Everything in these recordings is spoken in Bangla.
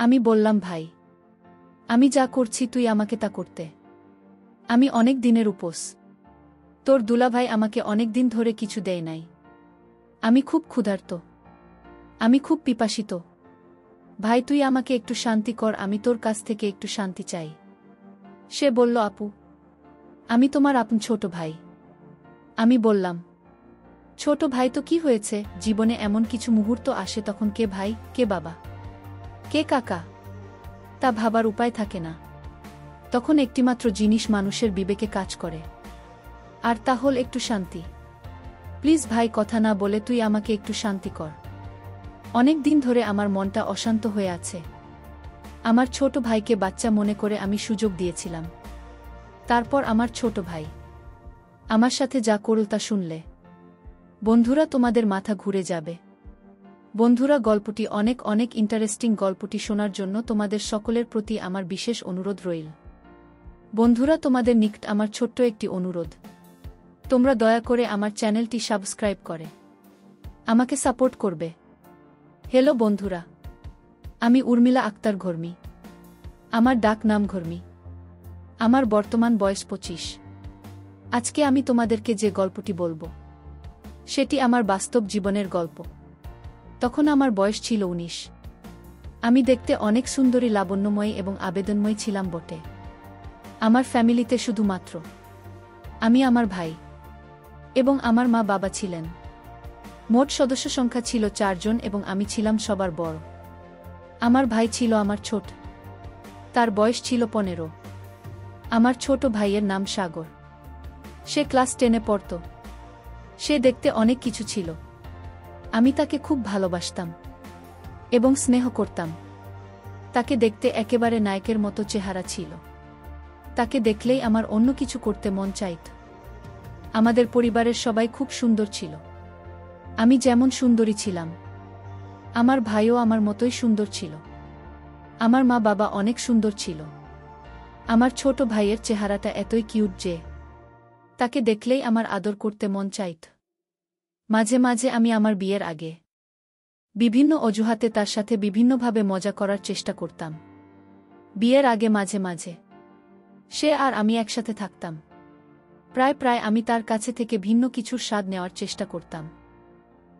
আমি বললাম, ভাই, আমি যা করছি তুই আমাকে তা করতে। আমি অনেক দিনের উপোস। তোর দুলাভাই আমাকে অনেক দিন ধরে কিছু দেয় নাই। আমি খুব ক্ষুধার্ত, আমি খুব পিপাসিত। ভাই, তুই আমাকে একটু শান্তি কর, আমি তোর কাছ থেকে একটু শান্তি চাই। সে বলল, আপু, আমি তোমার আপন ছোট ভাই। আমি বললাম, ছোট ভাই তো কি হয়েছে, জীবনে এমন কিছু মুহূর্ত আসে তখন কে ভাই, কে বাবা, কে কাকা, তা ভাবার উপায় থাকে না। তখন একটিমাত্র জিনিস মানুষের বিবেকে কাজ করে, আর তা হল একটু শান্তি। প্লিজ ভাই, কথা না বলে তুই আমাকে একটু শান্তি কর। অনেক দিন ধরে আমার মনটা অশান্ত হয়ে আছে। আমার ছোট ভাইকে বাচ্চা মনে করে আমি সুযোগ দিয়েছিলাম। তারপর আমার ছোট ভাই আমার সাথে যা করল তা শুনলে বন্ধুরা তোমাদের মাথা ঘুরে যাবে। বন্ধুরা, গল্পটি অনেক অনেক ইন্টারেস্টিং। গল্পটি শোনার জন্য তোমাদের সকলের প্রতি আমার বিশেষ অনুরোধ রইল। বন্ধুরা, তোমাদের নিকট আমার ছোট্ট একটি অনুরোধ, তোমরা দয়া করে আমার চ্যানেলটি সাবস্ক্রাইব করে আমাকে সাপোর্ট করবে। হ্যালো বন্ধুরা, আমি উর্মিলা আক্তার ঘর্মি। আমার ডাক নাম ঘর্মি। আমার বর্তমান বয়স 25। আজকে আমি তোমাদেরকে যে গল্পটি বলবো সেটি আমার বাস্তব জীবনের গল্প। তখন আমার বয়স ছিল 19। আমি দেখতে অনেক সুন্দরী, লাবণ্যময়ী এবং আবেদনময়ী ছিলাম বটে। আমার ফ্যামিলিতে শুধুমাত্র আমি, আমার ভাই এবং আমার মা বাবা ছিলেন। মোট সদস্য সংখ্যা ছিল 4 জন এবং আমি ছিলাম সবার বড়। আমার ভাই ছিল আমার ছোট, তার বয়স ছিল 15। আমার ছোট ভাইয়ের নাম সাগর। সে ক্লাস 10-এ পড়ত। সে দেখতে অনেক কিছু ছিল। আমি তাকে খুব ভালোবাসতাম এবং স্নেহ করতাম। তাকে দেখতে একেবারে নায়কের মতো চেহারা ছিল। তাকে দেখলেই আমার অন্য কিছু করতে মন চাইত। আমাদের পরিবারের সবাই খুব সুন্দর ছিল। আমি যেমন সুন্দরী ছিলাম, আমার ভাইও আমার মতোই সুন্দর ছিল। আমার মা বাবা অনেক সুন্দর ছিল। আমার ছোট ভাইয়ের চেহারাটা এতই কিউট যে তাকে দেখলেই আমার আদর করতে মন চাইত। মাঝে মাঝে আমি আমার বিয়ের আগে বিভিন্ন অজুহাতে তার সাথে বিভিন্নভাবে মজা করার চেষ্টা করতাম। বিয়ের আগে মাঝে মাঝে সে আর আমি একসাথে থাকতাম। প্রায় আমি তার কাছে থেকে ভিন্ন কিছুর স্বাদ নেওয়ার চেষ্টা করতাম।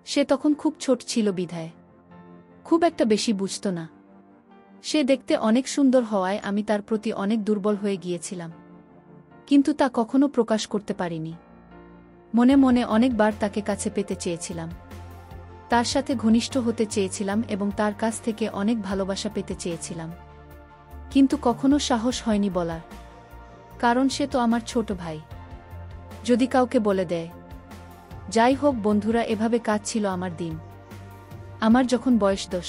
সে তখন খুব ছোট ছিল বিধায় খুব একটা বেশি বুঝত না। সে দেখতে অনেক সুন্দর হওয়ায় আমি তার প্রতি অনেক দুর্বল হয়ে গিয়েছিলাম, কিন্তু তা কখনো প্রকাশ করতে পারিনি। মনে মনে অনেকবার তাকে কাছে পেতে চেয়েছিলাম, তার সাথে ঘনিষ্ঠ হতে চেয়েছিলাম এবং তার কাছ থেকে অনেক ভালোবাসা পেতে চেয়েছিলাম, কিন্তু কখনো সাহস হয়নি বলার, কারণ সে তো আমার ছোট ভাই। যদি কাউকে বলে দেয়। যাই হোক বন্ধুরা, এভাবে কাটছিল আমার দিন। আমার যখন বয়স 10,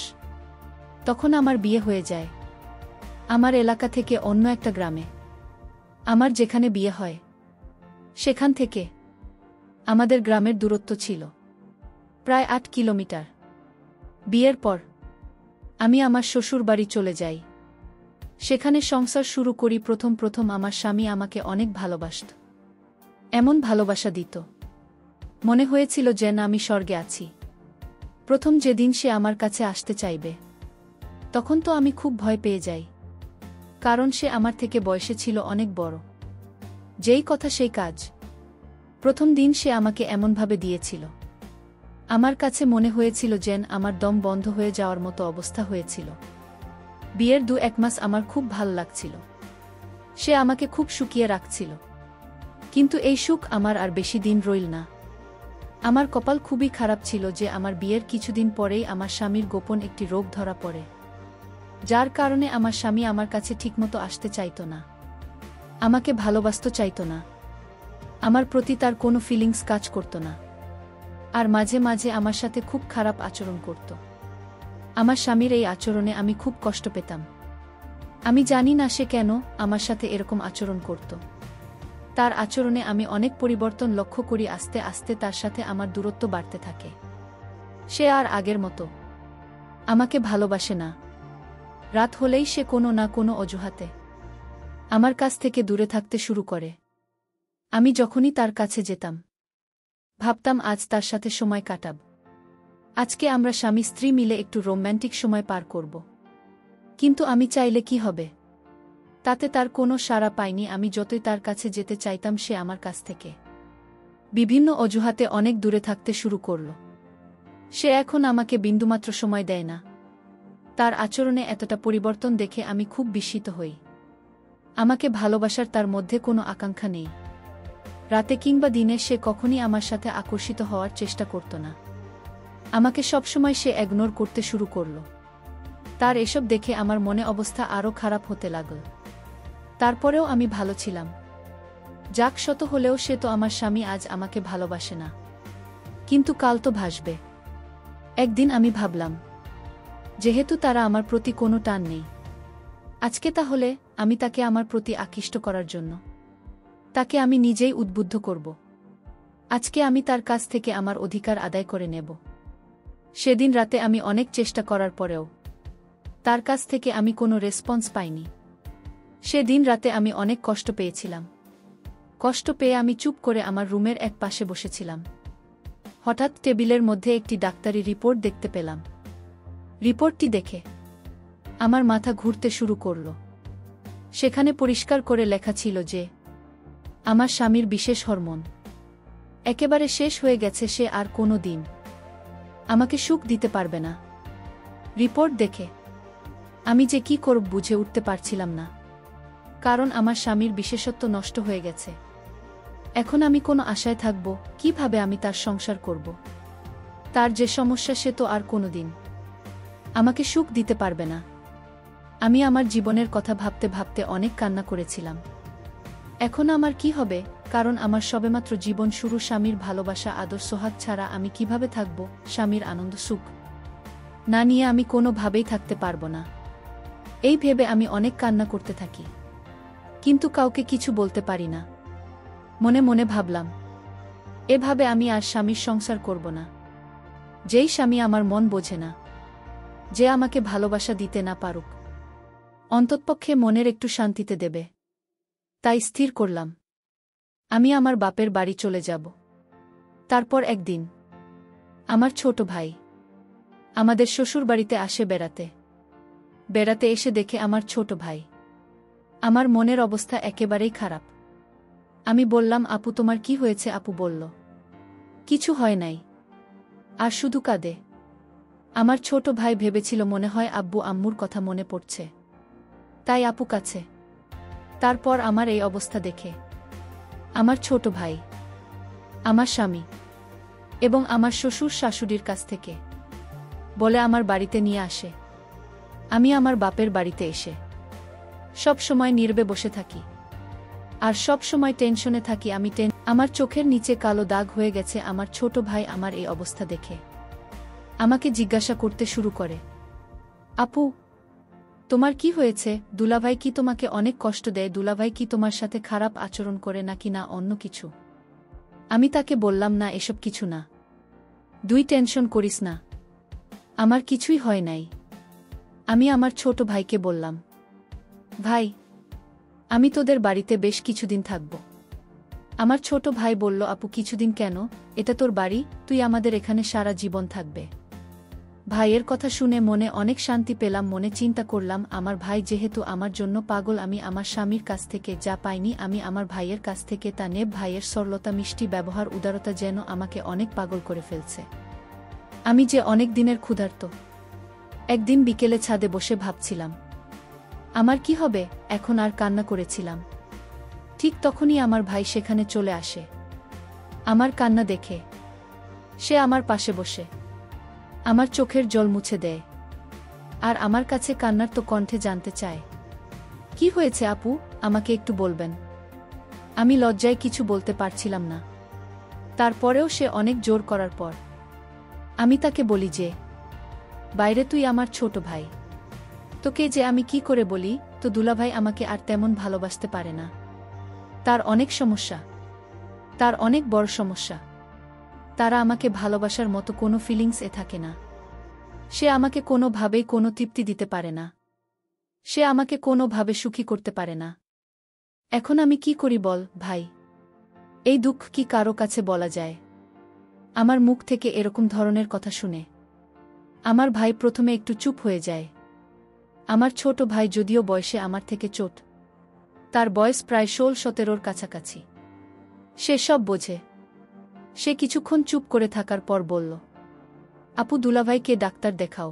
তখন আমার বিয়ে হয়ে যায় আমার এলাকা থেকে অন্য একটা গ্রামে। আমার যেখানে বিয়ে হয় সেখান থেকে আমাদের গ্রামের দূরত্ব ছিল প্রায় 8 কিলোমিটার। বিয়ের পর আমি আমার শ্বশুর বাড়ি চলে যাই। সেখানে সংসার শুরু করি। প্রথম আমার স্বামী আমাকে অনেক ভালোবাসত। এমন ভালোবাসা দিত, মনে হয়েছিল যেন আমি স্বর্গে আছি। প্রথম যেদিন সে আমার কাছে আসতে চাইবে, তখন তো আমি খুব ভয় পেয়ে যাই, কারণ সে আমার থেকে বয়সে ছিল অনেক বড়। যেই কথা সেই কাজ। প্রথম দিন সে আমাকে এমনভাবে দিয়েছিল, আমার কাছে মনে হয়েছিল যেন আমার দম বন্ধ হয়ে যাওয়ার মতো অবস্থা হয়েছিল। বিয়ের 2-1 মাস আমার খুব ভাল লাগছিল। সে আমাকে খুব শুকিয়ে রাখছিল, কিন্তু এই সুখ আমার আর বেশি দিন রইল না। আমার কপাল খুবই খারাপ ছিল যে আমার বিয়ের কিছুদিন পরেই আমার স্বামীর গোপন একটি রোগ ধরা পড়ে, যার কারণে আমার স্বামী আমার কাছে ঠিকমতো আসতে চাইত না, আমাকে ভালোবাসতে চাইত না, আমার প্রতি তার কোনো ফিলিংস কাজ করত না, আর মাঝে মাঝে আমার সাথে খুব খারাপ আচরণ করত। আমার স্বামীর এই আচরণে আমি খুব কষ্ট পেতাম। আমি জানি না সে কেন আমার সাথে এরকম আচরণ করত। তার আচরণে আমি অনেক পরিবর্তন লক্ষ্য করি। আস্তে আস্তে তার সাথে আমার দূরত্ব বাড়তে থাকে। সে আর আগের মতো আমাকে ভালোবাসে না। রাত হলেই সে কোনো না কোনো অজুহাতে আমার কাছ থেকে দূরে থাকতে শুরু করে। আমি যখনই তার কাছে যেতাম, ভাবতাম আজ তার সাথে সময় কাটাব, আজকে আমরা স্বামী স্ত্রী মিলে একটু রোম্যান্টিক সময় পার করব। কিন্তু আমি চাইলে কি হবে? তাতে তার কোনো সাড়া পাইনি। আমি যতই তার কাছে যেতে চাইতাম সে আমার কাছ থেকে বিভিন্ন অজুহাতে অনেক দূরে থাকতে শুরু করল। সে এখন আমাকে বিন্দুমাত্র সময় দেয় না। তার আচরণে এতটা পরিবর্তন দেখে আমি খুব বিস্মিত হই। আমাকে ভালোবাসার তার মধ্যে কোনো আকাঙ্ক্ষা নেই। রাতে কিংবা দিনে সে কখনই আমার সাথে আকর্ষিত হওয়ার চেষ্টা করত না। আমাকে সবসময় সে ইগনোর করতে শুরু করল। তার এসব দেখে আমার মনে অবস্থা আরও খারাপ হতে লাগল। তারপরেও আমি ভালো ছিলাম। যাক, শত হলেও সে তো আমার স্বামী, আজ আমাকে ভালোবাসে না, কিন্তু কাল তো ভাসবে। একদিন আমি ভাবলাম, যেহেতু তারা আমার প্রতি কোনো টান নেই, আজকে তাহলে আমি তাকে আমার প্রতি আকৃষ্ট করার জন্য তাকে আমি নিজেই উদ্বুদ্ধ করব। আজকে আমি তার কাছ থেকে আমার অধিকার আদায় করে নেব। সেদিন রাতে আমি অনেক চেষ্টা করার পরেও তার কাছ থেকে আমি কোনো রেসপন্স পাইনি। সেদিন রাতে আমি অনেক কষ্ট পেয়েছিলাম। কষ্ট পেয়ে আমি চুপ করে আমার রুমের এক পাশে বসেছিলাম। হঠাৎ টেবিলের মধ্যে একটি ডাক্তারি রিপোর্ট দেখতে পেলাম। রিপোর্টটি দেখে আমার মাথা ঘুরতে শুরু করল। সেখানে পরিষ্কার করে লেখা ছিল যে আমার স্বামীর বিশেষ হরমোন একেবারে শেষ হয়ে গেছে। সে আর কোনো দিন আমাকে সুখ দিতে পারবে না। রিপোর্ট দেখে আমি যে কি করব বুঝে উঠতে পারছিলাম না, কারণ আমার স্বামীর বিশেষত্ব নষ্ট হয়ে গেছে। এখন আমি কোনো আশায় থাকব? কিভাবে আমি তার সংসার করব? তার যে সমস্যা, সে তো আর কোনোদিন আমাকে সুখ দিতে পারবে না। আমি আমার জীবনের কথা ভাবতে ভাবতে অনেক কান্না করেছিলাম। এখন আমার কি হবে? কারণ আমার সবেমাত্র জীবন শুরু। স্বামীর ভালোবাসা, আদর, সোহাগ ছাড়া আমি কিভাবে থাকব? স্বামীর আনন্দ সুখ না নিয়ে আমি কোনোভাবেই থাকতে পারব না। এই ভেবে আমি অনেক কান্না করতে থাকি, কিন্তু কাউকে কিছু বলতে পারি না। মনে মনে ভাবলাম, এভাবে আমি আর স্বামীর সংসার করব না। যেই স্বামী আমার মন বোঝে না, যে আমাকে ভালোবাসা দিতে না পারুক, অন্ততপক্ষে মনের একটু শান্তিতে দেবে। তাই স্থির করলাম, আমি আমার বাপের বাড়ি চলে যাব। তারপর একদিন আমার ছোট ভাই আমাদের শ্বশুরবাড়িতে আসে বেড়াতে। বেড়াতে এসে দেখে আমার ছোট ভাই আমার মনের অবস্থা একেবারেই খারাপ। আমি বললাম, আপু তোমার কি হয়েছে? আপু বলল, কিছু হয় নাই, আর শুধু কাঁদে। আমার ছোট ভাই ভেবেছিল মনে হয় আব্বু আম্মুর কথা মনে পড়ছে, তাই আপু কাছে। তারপর আমার এই অবস্থা দেখে আমার ছোট ভাই আমার স্বামী এবং আমার শ্বশুর শাশুড়ির কাছ থেকে বলে আমার বাড়িতে নিয়ে আসে। আমি আমার বাপের বাড়িতে এসে সব সময় নীরবে বসে থাকি, আর সব সময় টেনশনে থাকি। আমার চোখের নিচে কালো দাগ হয়ে গেছে। আমার ছোট ভাই আমার এই অবস্থা দেখে আমাকে জিজ্ঞাসা করতে শুরু করে, আপু তোমার কি হয়েছে? দুলাভাই কি তোমাকে অনেক কষ্ট দেয়? দুলাভাই কি তোমার সাথে খারাপ আচরণ করে নাকি না অন্য কিছু? আমি তাকে বললাম, না, এসব কিছু না, টেনশন করিস না, আমার কিছুই হয় নাই। আমি আমার ছোট ভাইকে বললাম, ভাই আমি তোদের বাড়িতে বেশ কিছুদিন থাকব। আমার ছোট ভাই বলল, আপু কিছুদিন কেন? এটা তোর বাড়ি, তুই আমাদের এখানে সারা জীবন থাকবে। ভাইয়ের কথা শুনে মনে অনেক শান্তি পেলাম। মনে চিন্তা করলাম, আমার ভাই যেহেতু আমার জন্য পাগল, আমি আমার স্বামীর কাছ থেকে যা পাইনি আমি আমার ভাইয়ের কাছ থেকে তা নেব। ভাইয়ের সরলতা, মিষ্টি ব্যবহার, উদারতা যেন আমাকে অনেক পাগল করে ফেলছে। আমি যে অনেক দিনের ক্ষুধার্ত। একদিন বিকেলে ছাদে বসে ভাবছিলাম আমার কি হবে এখন, আর কান্না করেছিলাম। ঠিক তখনই আমার ভাই সেখানে চলে আসে। আমার কান্না দেখে সে আমার পাশে বসে আমার চোখের জল মুছে দেয়, আর আমার কাছে কান্নার তো কণ্ঠে জানতে চায়, কি হয়েছে আপু, আমাকে একটু বলবেন? আমি লজ্জায় কিছু বলতে পারছিলাম না। তারপরেও সে অনেক জোর করার পর আমি তাকে বলি যে, বাইরে তুই আমার ছোট ভাই, তোকে যে আমি কি করে বলি? তো দুলাভাই আমাকে আর তেমন ভালোবাসতে পারে না। তার অনেক সমস্যা, তার অনেক বড় সমস্যা। তারা আমাকে ভালোবাসার মতো কোনো ফিলিংস থাকে না। সে আমাকে কোনোভাবেই কোনো তৃপ্তি দিতে পারে না। সে আমাকে কোনোভাবে সুখী করতে পারে না। এখন আমি কি করি বল ভাই? এই দুঃখ কি কারো কাছে বলা যায়? আমার মুখ থেকে এরকম ধরনের কথা শুনে আমার ভাই প্রথমে একটু চুপ হয়ে যায়। আমার ছোট ভাই যদিও বয়সে আমার থেকে ছোট, তার বয়স প্রায় 16-17 কাছাকাছি। সে সব বোঝে। সে কিছুক্ষণ চুপ করে থাকার পর বলল, আপু, দুলাভাইকে ডাক্তার দেখাও।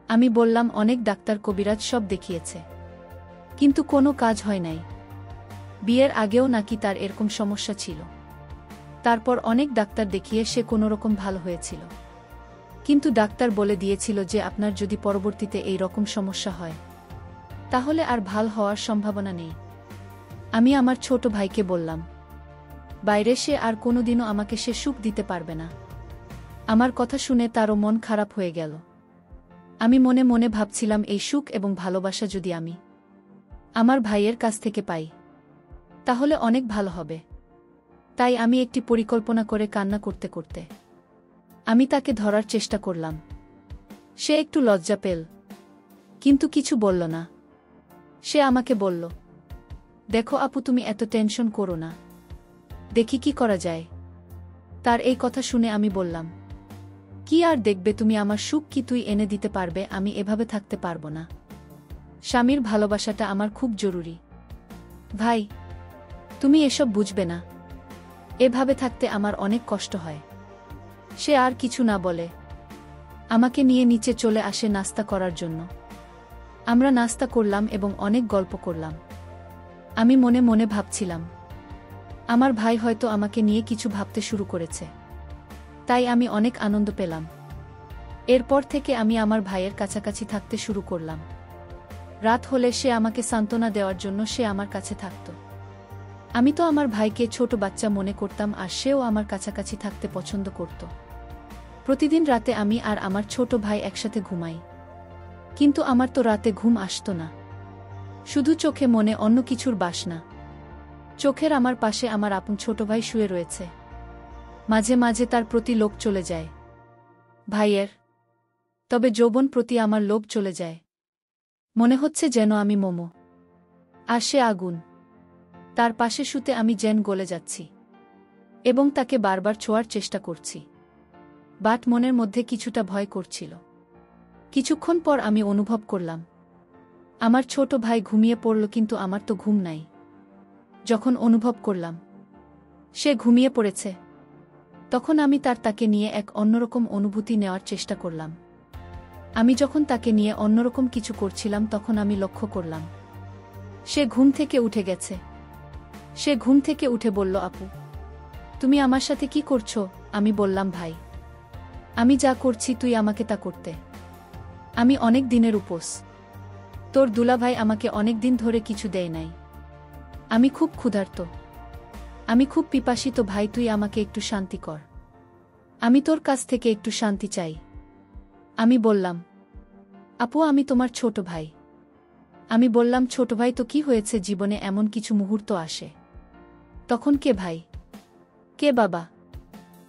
আমি বললাম, অনেক ডাক্তার কবিরাজ সব দেখিয়েছে, কিন্তু কোনো কাজ হয় নাই। বিয়ের আগেও নাকি তার এরকম সমস্যা ছিল। তারপর অনেক ডাক্তার দেখিয়ে সে কোনোরকম ভালো হয়েছিল, কিন্তু ডাক্তার বলে দিয়েছিল যে আপনার যদি পরবর্তীতে এই রকম সমস্যা হয় তাহলে আর ভাল হওয়ার সম্ভাবনা নেই। আমি আমার ছোট ভাইকে বললাম, বাইরে সে আর কোনোদিনও আমাকে সে সুখ দিতে পারবে না। আমার কথা শুনে তারও মন খারাপ হয়ে গেল। আমি মনে মনে ভাবছিলাম, এই সুখ এবং ভালোবাসা যদি আমি আমার ভাইয়ের কাছ থেকে পাই তাহলে অনেক ভালো হবে। তাই আমি একটি পরিকল্পনা করে কান্না করতে করতে আমি তাকে ধরার চেষ্টা করলাম। সে একটু লজ্জা পেল, কিন্তু কিছু বলল না। সে আমাকে বলল, দেখো আপু, তুমি এত টেনশন করো না, দেখি কি করা যায়। তার এই কথা শুনে আমি বললাম, কি আর দেখবে, তুমি আমার সুখ কি তুই এনে দিতে পারবে? আমি এভাবে থাকতে পারবো না। স্বামীর ভালোবাসাটা আমার খুব জরুরি। ভাই, তুমি এসব বুঝবে না। এভাবে থাকতে আমার অনেক কষ্ট হয়। সে আর কিছু না বলে আমাকে নিয়ে নিচে চলে আসে নাস্তা করার জন্য। আমরা নাস্তা করলাম এবং অনেক গল্প করলাম। আমি মনে মনে ভাবছিলাম, আমার ভাই হয়তো আমাকে নিয়ে কিছু ভাবতে শুরু করেছে। তাই আমি অনেক আনন্দ পেলাম। এরপর থেকে আমি আমার ভাইয়ের কাছাকাছি থাকতে শুরু করলাম। রাত হলে সে আমাকে সান্ত্বনা দেওয়ার জন্য সে আমার কাছে থাকত। আমি তো আমার ভাইকে ছোট বাচ্চা মনে করতাম, আর সেও আমার কাছাকাছি থাকতে পছন্দ করত। প্রতিদিন রাতে আমি আর আমার ছোট ভাই একসাথে ঘুমাই, কিন্তু আমার তো রাতে ঘুম আসতো না। শুধু চোখে মনে অন্য কিছুর বাসনা। চোখের আমার পাশে আমার আপন ছোট ভাই শুয়ে রয়েছে। মাঝে মাঝে তার প্রতি লোভ চলে যায় ভাইয়ের, তবে যৌবন প্রতি আমার লোভ চলে যায়। মনে হচ্ছে যেন আমি মোমো, আর সে আগুন। তার পাশে শুতে আমি যেন গলে যাচ্ছি এবং তাকে বারবার ছোঁয়ার চেষ্টা করছি। বাট মনের মধ্যে কিছুটা ভয় করছিল। কিছুক্ষণ পর আমি অনুভব করলাম আমার ছোট ভাই ঘুমিয়ে পড়ল, কিন্তু আমার তো ঘুম নাই। যখন অনুভব করলাম সে ঘুমিয়ে পড়েছে, তখন আমি তাকে নিয়ে এক অন্যরকম অনুভূতি নেওয়ার চেষ্টা করলাম। আমি যখন তাকে নিয়ে অন্যরকম কিছু করছিলাম তখন আমি লক্ষ্য করলাম সে ঘুম থেকে উঠে গেছে। সে ঘুম থেকে উঠে বলল, আপু, তুমি আমার সাথে কি করছো? আমি বললাম, ভাই, আমি যা করছি তুই আমাকে তা করতে। আমি অনেক দিনের উপোস। তোর দুলাভাই আমাকে অনেক দিন ধরে কিছু দেয় নাই। আমি খুব ক্ষুধার্ত, আমি খুব পিপাসিত। ভাই, তুই আমাকে একটু শান্তি কর। আমি তোর কাছ থেকে একটু শান্তি চাই। আমি বললাম, আপু, আমি তোমার ছোট ভাই। আমি বললাম, ছোট ভাই তো কি হয়েছে? জীবনে এমন কিছু মুহূর্ত আসে, তখন কে ভাই, কে বাবা,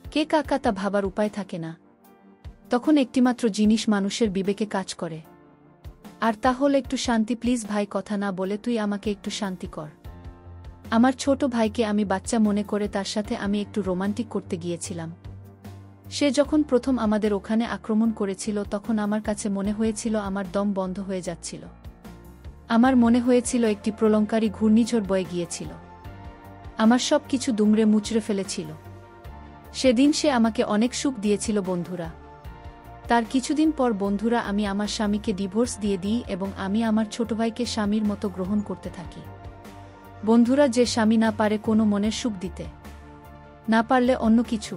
কে কাকা তা ভাবার উপায় থাকে না। তখন একটিমাত্র জিনিস মানুষের বিবেকে কাজ করে, আর তা হল একটু শান্তি। প্লিজ ভাই, কথা না বলে তুই আমাকে একটু শান্তি কর। আমার ছোট ভাইকে আমি বাচ্চা মনে করে তার সাথে আমি একটু রোমান্টিক করতে গিয়েছিলাম। সে যখন প্রথম আমাদের ওখানে আক্রমণ করেছিল তখন আমার কাছে মনে হয়েছিল আমার দম বন্ধ হয়ে যাচ্ছিল। আমার মনে হয়েছিল একটি প্রলঙ্কারী ঘূর্ণিঝড় বয়ে গিয়েছিল। আমার সব কিছু দুমড়ে মুচড়ে ফেলেছিল। সেদিন সে আমাকে অনেক সুখ দিয়েছিল বন্ধুরা। তার কিছুদিন পর বন্ধুরা আমি আমার স্বামীকে ডিভোর্স দিয়ে দিই এবং আমি আমার ছোট ভাইকে স্বামীর মতো গ্রহণ করতে থাকি। বন্ধুরা, যে স্বামী না পারে কোনো মনের সুখ দিতে, না পারলে অন্য কিছু,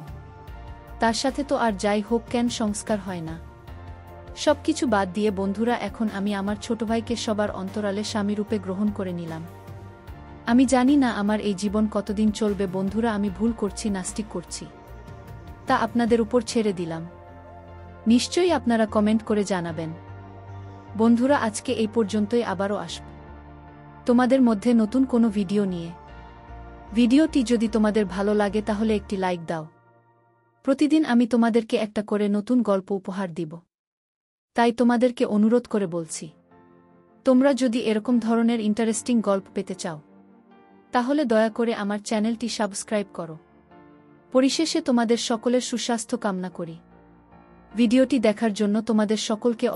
তার সাথে তো আর যাই হোক কেন সংস্কার হয় না। সবকিছু বাদ দিয়ে বন্ধুরা, এখন আমি আমার ছোট ভাইকে সবার অন্তরালে স্বামীরূপে গ্রহণ করে নিলাম। আমি জানি না আমার এই জীবন কতদিন চলবে বন্ধুরা। আমি ভুল করছি, নাস্তিক করছি, তা আপনাদের উপর ছেড়ে দিলাম। নিশ্চয়ই আপনারা কমেন্ট করে জানাবেন। বন্ধুরা, আজকে এই পর্যন্তই। আবারও আসব তোমাদের মধ্যে নতুন কোনো ভিডিও নিয়ে। ভিডিওটি যদি তোমাদের ভালো লাগে তাহলে একটি লাইক দাও। প্রতিদিন আমি তোমাদেরকে একটা করে নতুন গল্প উপহার দিব, তাই তোমাদেরকে অনুরোধ করে বলছি, তোমরা যদি এরকম ধরনের ইন্টারেস্টিং গল্প পেতে চাও তাহলে দয়া করে আমার চ্যানেলটি সাবস্ক্রাইব করো। পরিশেষে তোমাদের সকলের সুস্বাস্থ্য কামনা করি। ভিডিওটি দেখার জন্য তোমাদের সকলকে